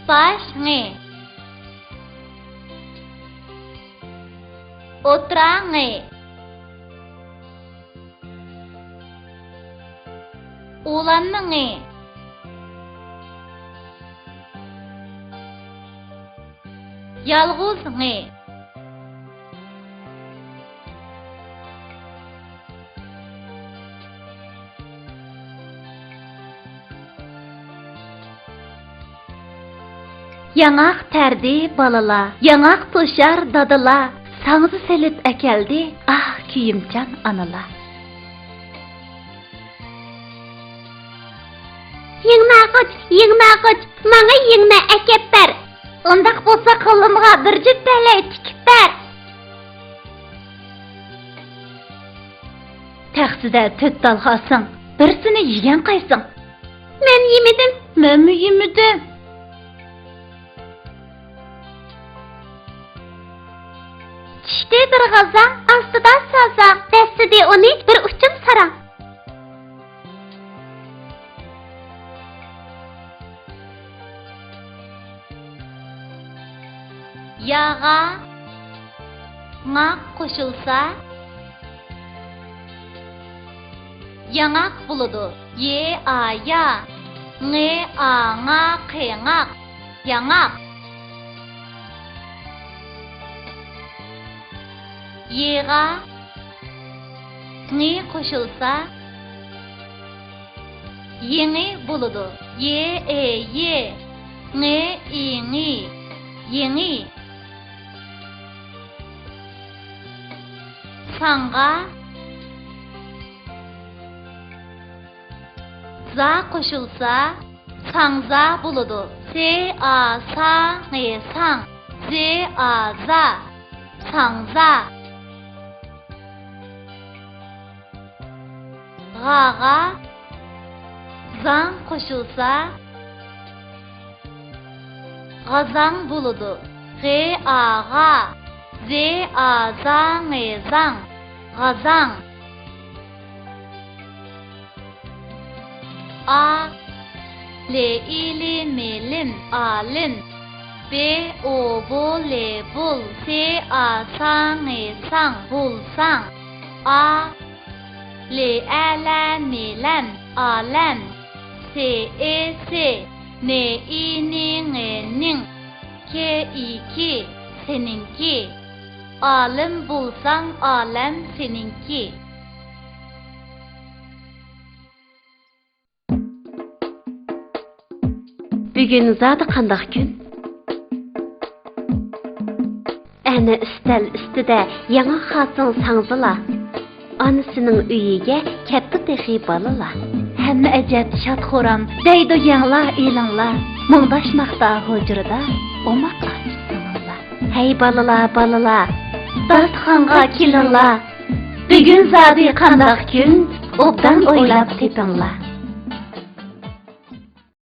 Başını. Oturanı. Ulanını. Yalğızını. Yanak terdi balala, yanak toşar dadala, sağızı selip ekeldi, ah küyümcan anala. Yığnağıç, bana yığna ekep ber. Ondaq bolsa kolumğa bir cüt bele tikip ber. Taxsida töt dalğasın, birisini yiyen qaysın. Men yemedim. Men mi yemedim? Çişte bir gazan, astıda sazan, dəstide onu bir uçum saran. Yağa, ŋaq qoşulsa, yaŋaq buludu. Ye a ya, ŋe a ŋa qeŋaq, yaŋaq. Yeğa, ŋi qoşulsa, yeŋi buludu. Ye e ye, ŋe i ŋi, yeŋi. Sanga, za qoşulsa, sangza buludu. Se a sa ne sang, ze a za, sangza. Gaga, zang qoşulsa, gazang buludu. Ge a ga, ze a za ne zang, gazang. A, le ili melin, alin. Be o bu le bul, se a sang ne sang, bulsang. A, le ala nilen, alen. Se e se, ne i ni nge ning. Ke i ki, seninki. Alim bulsang alem seninki. Bugün zadi qandaq gün? Ana istal üstüde yana xasın sangzıla. Anasının üyiga katta texi balala. Hamma ajab shadxo'ram, deydi yanglar elinglar. Mungdashmoqda hujrada, omaq achsinglar. Hey balala, Dasturxonga kelinglar. Bugun zodi qandaq kun, obdan o'ylab tepinglar.